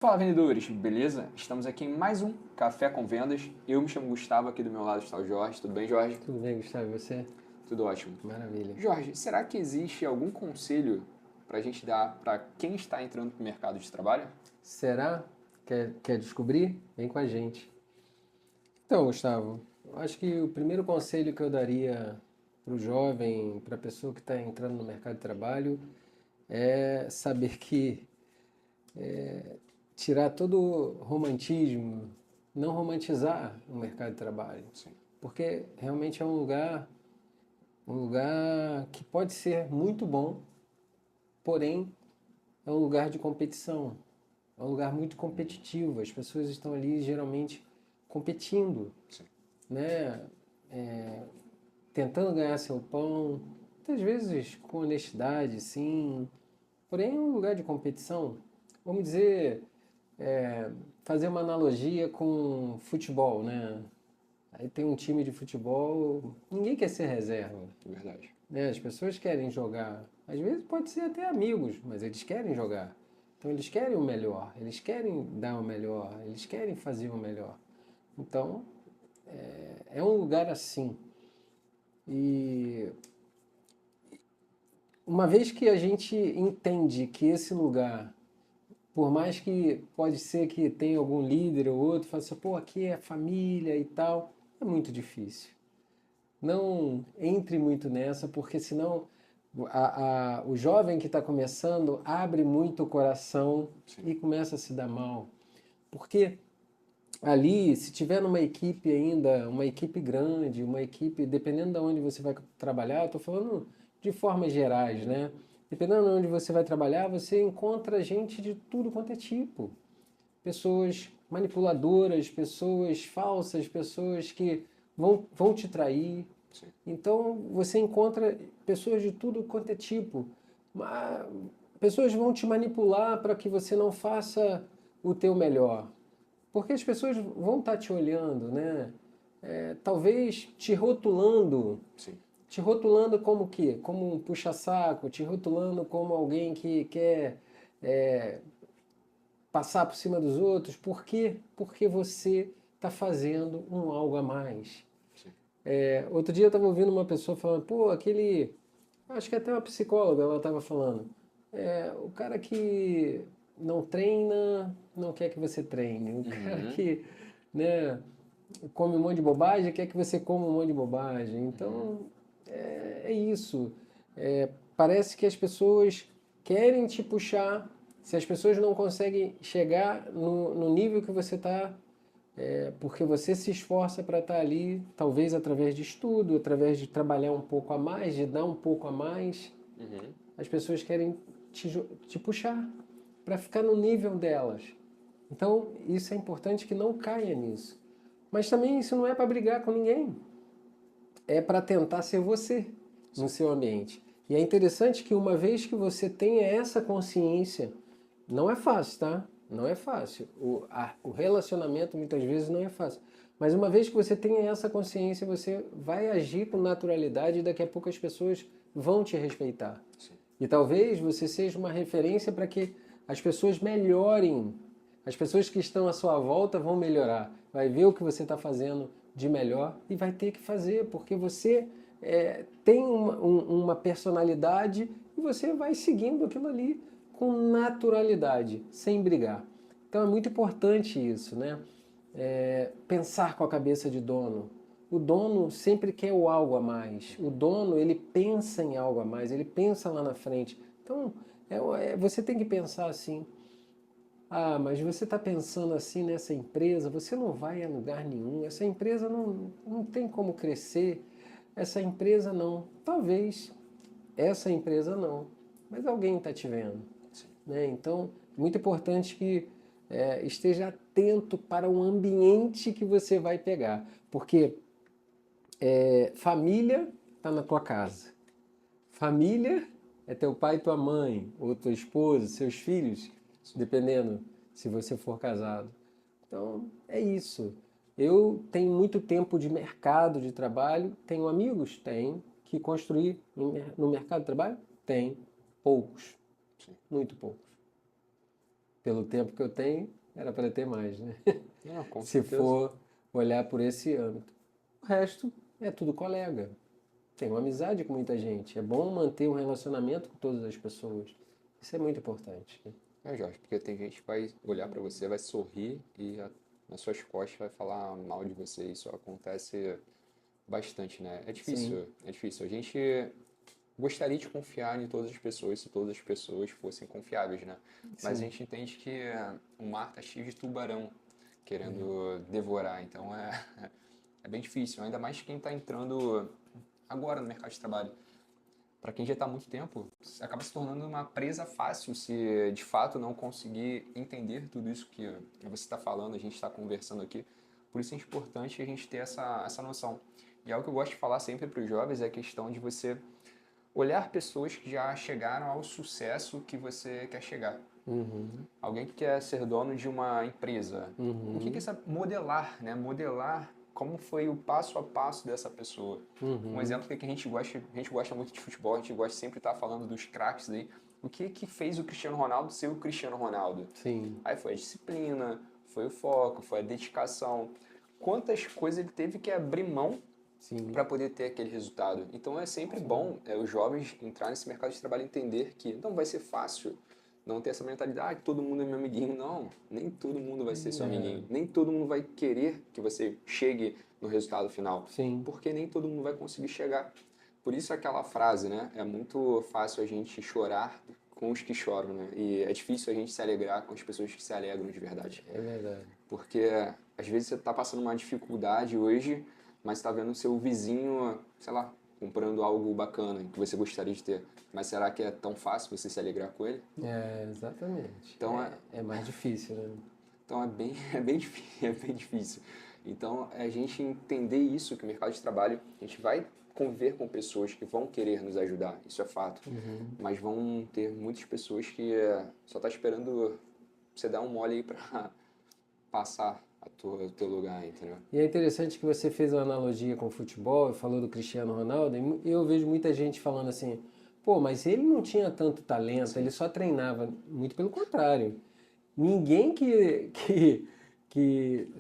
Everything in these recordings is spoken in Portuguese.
Fala, vendedores, beleza? Estamos aqui em mais um Café com Vendas. Eu me chamo Gustavo, aqui do meu lado está o Jorge. Tudo bem, Jorge? Tudo bem, Gustavo, e você? Tudo ótimo. Maravilha. Jorge, será que existe algum conselho para a gente dar para quem está entrando no mercado de trabalho? Será? Quer descobrir? Vem com a gente. Então, Gustavo, eu acho que o primeiro conselho que eu daria para o jovem, para a pessoa que está entrando no mercado de trabalho, é saber que tirar todo o romantismo, não romantizar o mercado de trabalho. Sim. Porque realmente é um lugar que pode ser muito bom, porém é um lugar de competição. É um lugar muito competitivo. As pessoas estão ali geralmente competindo, Sim. né? É, tentando ganhar seu pão, muitas vezes com honestidade, sim. Porém, é um lugar de competição. Vamos dizer, fazer uma analogia com futebol, né? Aí tem um time de futebol, ninguém quer ser reserva, É verdade. né? As pessoas querem jogar. Às vezes pode ser até amigos, mas eles querem jogar. Então eles querem o melhor, eles querem dar o melhor, eles querem fazer o melhor. Então é um lugar assim. E uma vez que a gente entende que esse lugar, por mais que pode ser que tenha algum líder ou outro, fala assim, pô, aqui é família e tal, é muito difícil. Não entre muito nessa, porque senão o jovem que está começando abre muito o coração Sim. e começa a se dar mal. Porque ali, se tiver numa equipe ainda, uma equipe grande, uma equipe, dependendo de onde você vai trabalhar, estou falando de formas gerais, né? Dependendo de onde você vai trabalhar, você encontra gente de tudo quanto é tipo. Pessoas manipuladoras, pessoas falsas, pessoas que vão te trair. Sim. Então você encontra pessoas de tudo quanto é tipo. Pessoas vão te manipular para que você não faça o teu melhor. Porque as pessoas vão estar te olhando, né? Talvez Sim. te rotulando como o quê? Como um puxa-saco, te rotulando como alguém que quer é, passar por cima dos outros. Por quê? Porque você está fazendo um algo a mais. Sim. Outro dia eu estava ouvindo uma pessoa falando, pô, acho que até uma psicóloga ela estava falando, o cara que não treina não quer que você treine, o cara Uhum. que, né, come um monte de bobagem quer que você coma um monte de bobagem. Uhum. Então, é isso. Parece que as pessoas querem te puxar. Se as pessoas não conseguem chegar no nível que você está, porque você se esforça para estar ali, talvez através de estudo, através de trabalhar um pouco a mais, de dar um pouco a mais, Uhum. as pessoas querem te puxar para ficar no nível delas. Então, isso é importante que não caia nisso. Mas também isso não é para brigar com ninguém. É para tentar ser você no Sim. seu ambiente. E é interessante que uma vez que você tenha essa consciência, não é fácil, tá? Não é fácil. O relacionamento muitas vezes não é fácil. Mas uma vez que você tenha essa consciência, você vai agir com naturalidade e daqui a pouco as pessoas vão te respeitar. Sim. E talvez você seja uma referência para que as pessoas melhorem. As pessoas que estão à sua volta vão melhorar. Vai ver o que você está fazendo de melhor e vai ter que fazer, porque você tem uma personalidade e você vai seguindo aquilo ali com naturalidade, sem brigar. Então é muito importante isso, né? Pensar com a cabeça de dono. O dono sempre quer o algo a mais. O dono, ele pensa em algo a mais, ele pensa lá na frente. Então, você tem que pensar assim. Ah, mas você está pensando assim nessa empresa, você não vai a lugar nenhum. Essa empresa não tem como crescer. Essa empresa não. Talvez essa empresa não. Mas alguém está te vendo, Sim. né? Então, muito importante que esteja atento para o ambiente que você vai pegar, porque família está na tua casa, família é teu pai e tua mãe, ou tua esposa, seus filhos, Sim. dependendo se você for casado. Então, é isso. Eu tenho muito tempo de mercado de trabalho, tenho amigos? Tenho. Que construir no mercado de trabalho? Tem. Poucos, Sim. muito poucos. pelo tempo que eu tenho, era para ter mais, né? Não, com Se certeza. for olhar por esse âmbito. O resto é tudo colega. Tenho amizade com muita gente. É bom manter um relacionamento com todas as pessoas. Isso é muito importante, né? Jorge, porque tem gente que vai olhar pra você, vai sorrir e nas suas costas vai falar mal de você. Isso acontece bastante, né? Sim, É difícil. A gente gostaria de confiar em todas as pessoas se todas as pessoas fossem confiáveis, né? Mas a sim. gente entende que o mar tá cheio de tubarão querendo devorar, então é bem difícil, ainda mais quem está entrando agora no mercado de trabalho. Para quem já está há muito tempo, acaba se tornando uma presa fácil se de fato não conseguir entender tudo isso que você está falando, a gente está conversando aqui. Por isso é importante a gente ter essa noção. E algo que eu gosto de falar sempre para os jovens é a questão de você olhar pessoas que já chegaram ao sucesso que você quer chegar. Uhum, Alguém que quer ser dono de uma empresa. O que é uhum, essa modelar, né? Modelar como foi o passo a passo dessa pessoa. Um uhum. exemplo que a gente gosta muito de futebol, a gente gosta sempre de estar falando dos craques aí. O que fez o Cristiano Ronaldo ser o Cristiano Ronaldo? Sim, Aí foi a disciplina, foi o foco, foi a dedicação. Quantas coisas ele teve que abrir mão sim, para poder ter aquele resultado. Então é sempre sim. bom os jovens entrar nesse mercado de trabalho e entender que não vai ser fácil, não ter essa mentalidade, que todo mundo é meu amiguinho. Não, nem todo mundo vai ser seu É, amiguinho. Nem todo mundo vai querer que você chegue no resultado final, sim, porque nem todo mundo vai conseguir chegar. Por isso aquela frase, né? É muito fácil a gente chorar com os que choram, né? E é difícil a gente se alegrar com as pessoas que se alegram de verdade. é verdade. Porque às vezes você está passando uma dificuldade hoje, mas está vendo o seu vizinho, sei lá, comprando algo bacana que você gostaria de ter. Mas será que é tão fácil você se alegrar com ele? É, exatamente. Então É mais difícil, né? então é bem difícil, é bem difícil. Então é a gente entender isso, que o mercado de trabalho, a gente vai conviver com pessoas que vão querer nos ajudar, isso é fato. Uhum. Mas vão ter muitas pessoas que só tá esperando você dar um mole aí para passar o teu lugar, entendeu? E é interessante que você fez uma analogia com o futebol e falou do Cristiano Ronaldo, e eu vejo muita gente falando assim, pô, mas ele não tinha tanto talento, ele Sim, só treinava. Muito pelo contrário. Ninguém que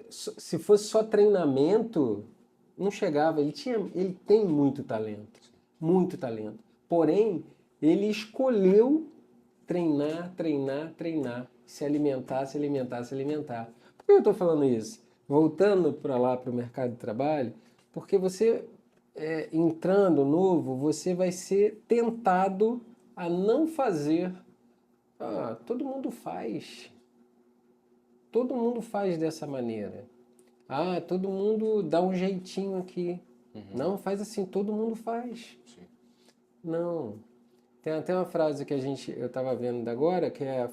se fosse só treinamento, não chegava. Ele tem muito talento, muito talento. Porém, ele escolheu treinar, treinar, treinar, se alimentar, se alimentar, se alimentar. Por que eu estou falando isso? Voltando para lá para o mercado de trabalho, porque você entrando novo, você vai ser tentado a não fazer. Ah, todo mundo faz. Todo mundo faz dessa maneira. Ah, todo mundo dá um jeitinho aqui. Não, faz assim, todo mundo faz. sim. Não. Tem até uma frase que eu estava vendo agora, que é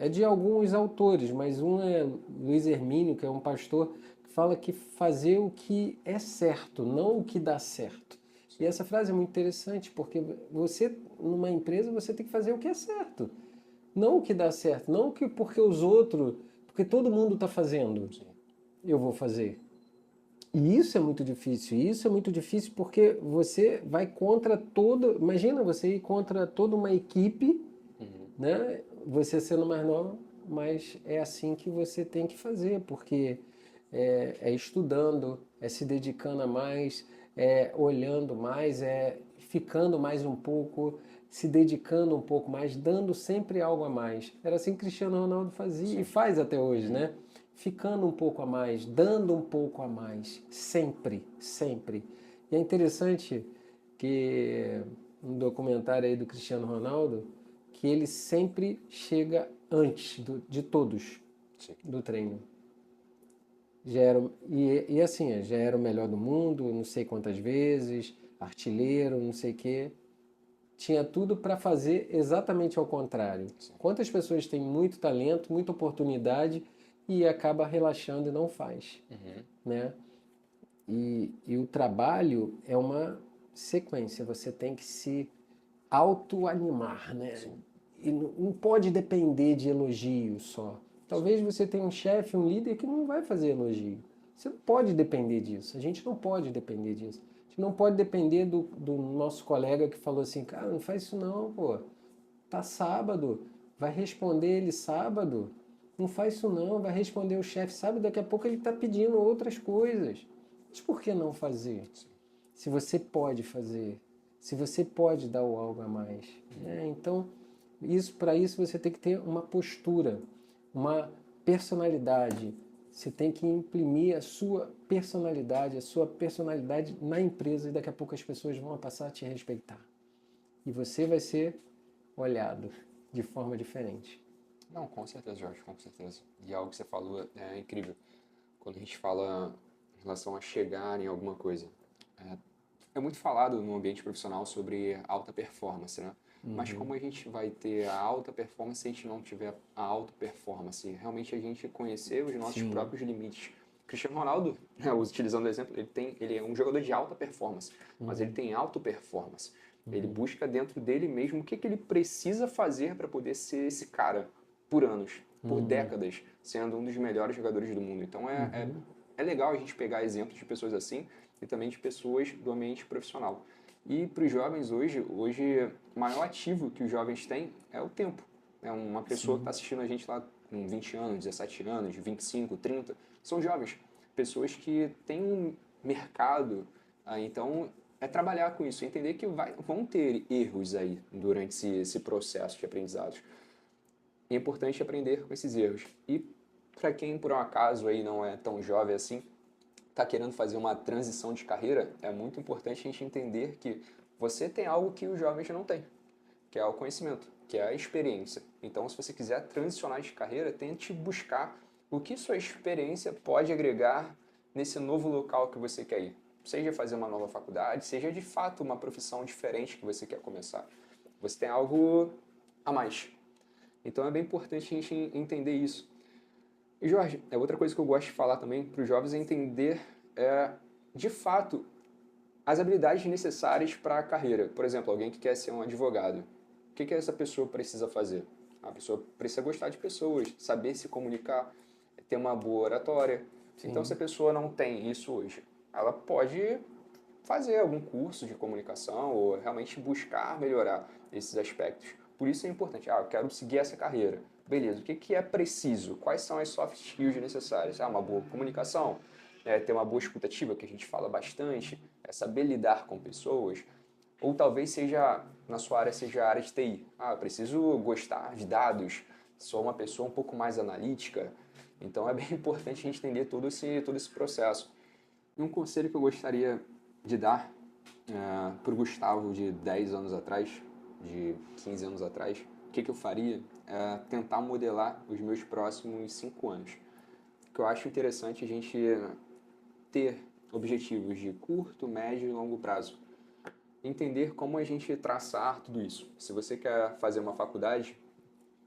de alguns autores, mas um é Luiz Hermínio, que é um pastor, que fala que fazer o que é certo, não o que dá certo. E Sim, essa frase é muito interessante, porque você, numa empresa, você tem que fazer o que é certo. Não o que dá certo, não o que porque os outros, porque todo mundo está fazendo, sim. eu vou fazer. E isso é muito difícil. E isso é muito difícil porque você vai contra todo. Imagina você ir contra toda uma equipe, Uhum. né? Você sendo mais nova, mas é assim que você tem que fazer, porque é estudando, é se dedicando a mais, é olhando mais, é ficando mais um pouco, se dedicando um pouco mais, dando sempre algo a mais. Era assim que Cristiano Ronaldo fazia e Sim. faz até hoje, Uhum. né? Ficando um pouco a mais, dando um pouco a mais, sempre, sempre. E é interessante que um documentário aí do Cristiano Ronaldo, que ele sempre chega antes de todos Sim. do treino. Já era, e assim, já era o melhor do mundo, não sei quantas vezes, artilheiro, não sei o quê. Tinha tudo para fazer exatamente ao contrário. Sim. Quantas pessoas têm muito talento, muita oportunidade e acaba relaxando e não faz, Uhum. né? E o trabalho é uma sequência, você tem que se autoanimar, né? Sim. E não pode depender de elogio só. Sim. Talvez você tenha um chefe, um líder que não vai fazer elogio. Você não pode depender disso. A gente não pode depender disso. A gente não pode depender do nosso colega que falou assim, cara, não faz isso não, pô. Tá sábado, vai responder ele sábado. Não faz isso não, vai responder o chefe sábado, daqui a pouco ele está pedindo outras coisas. Mas por que não fazer? Se você pode fazer, se você pode dar o algo a mais. Então, para isso você tem que ter uma postura, uma personalidade. Você tem que imprimir a sua personalidade na empresa e daqui a pouco as pessoas vão passar a te respeitar. E você vai ser olhado de forma diferente. Não, com certeza, Jorge, com certeza. E algo que você falou é incrível. Quando a gente fala em relação a chegar em alguma coisa, é muito falado no ambiente profissional sobre alta performance, né? Mas como a gente vai ter a alta performance se a gente não tiver a alta performance? Realmente a gente conhecer os nossos próprios limites. Cristiano Ronaldo, utilizando o exemplo, ele é um jogador de alta performance, mas ele tem auto performance. Ele busca dentro dele mesmo o que ele precisa fazer para poder ser esse cara por anos, por décadas, sendo um dos melhores jogadores do mundo. Então é legal a gente pegar exemplos de pessoas assim e também de pessoas do ambiente profissional. E para os jovens hoje, o maior ativo que os jovens têm é o tempo. É uma pessoa que está assistindo a gente lá com 20 anos, 17 anos, 25, 30, são jovens. Pessoas que têm um mercado, então é trabalhar com isso, entender que vão ter erros aí durante esse processo de aprendizado. E é importante aprender com esses erros. E para quem por um acaso aí não é tão jovem assim, está querendo fazer uma transição de carreira, é muito importante a gente entender que você tem algo que os jovens não têm, que é o conhecimento, que é a experiência. Então, se você quiser transicionar de carreira, tente buscar o que sua experiência pode agregar nesse novo local que você quer ir. Seja fazer uma nova faculdade, seja de fato uma profissão diferente que você quer começar. Você tem algo a mais. Então, é bem importante a gente entender isso. E, Jorge, outra coisa que eu gosto de falar também para os jovens é entender, de fato, as habilidades necessárias para a carreira. Por exemplo, alguém que quer ser um advogado. O que essa pessoa precisa fazer? A pessoa precisa gostar de pessoas, saber se comunicar, ter uma boa oratória. Então, se a pessoa não tem isso hoje, ela pode fazer algum curso de comunicação ou realmente buscar melhorar esses aspectos. Por isso é importante. Eu quero seguir essa carreira. Beleza, o que é preciso? Quais são as soft skills necessárias? Uma boa comunicação, ter uma boa escutativa, que a gente fala bastante, saber lidar com pessoas, ou talvez na sua área seja a área de TI. Eu preciso gostar de dados, sou uma pessoa um pouco mais analítica, então é bem importante a gente entender todo esse processo. E um conselho que eu gostaria de dar para o Gustavo de 10 anos atrás, de 15 anos atrás, o que eu faria? Tentar modelar os meus próximos 5 anos. O que eu acho interessante a gente ter objetivos de curto, médio e longo prazo. Entender como a gente traçar tudo isso. Se você quer fazer uma faculdade,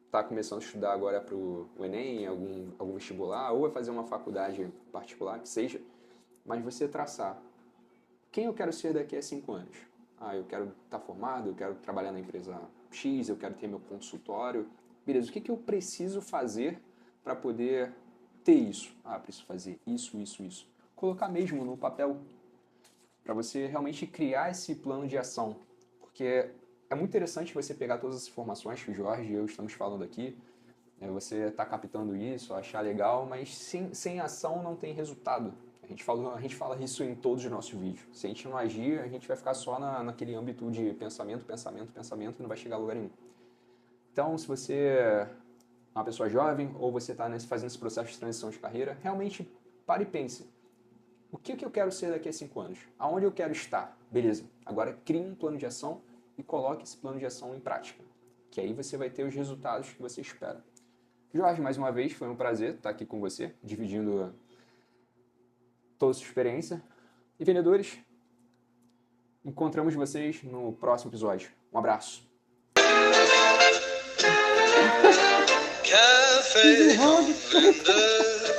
está começando a estudar agora para o Enem, algum vestibular, ou vai fazer uma faculdade particular, que seja, mas você traçar quem eu quero ser daqui a 5 anos. Eu quero estar formado, eu quero trabalhar na empresa X, eu quero ter meu consultório. Beleza, o que eu preciso fazer para poder ter isso? Preciso fazer isso. Colocar mesmo no papel, para você realmente criar esse plano de ação. Porque é muito interessante você pegar todas as informações que o Jorge e eu estamos falando aqui, você está captando isso, achar legal, mas sem ação não tem resultado. A gente fala isso em todos os nossos vídeos. Se a gente não agir, a gente vai ficar só naquele âmbito de pensamento e não vai chegar a lugar nenhum. Então, se você é uma pessoa jovem ou você está fazendo esse processo de transição de carreira, realmente pare e pense. O que eu quero ser daqui a 5 anos? Aonde eu quero estar? Beleza. Agora crie um plano de ação e coloque esse plano de ação em prática. Que aí você vai ter os resultados que você espera. Jorge, mais uma vez, foi um prazer estar aqui com você, dividindo toda a sua experiência. E vendedores, encontramos vocês no próximo episódio. Um abraço. Café in the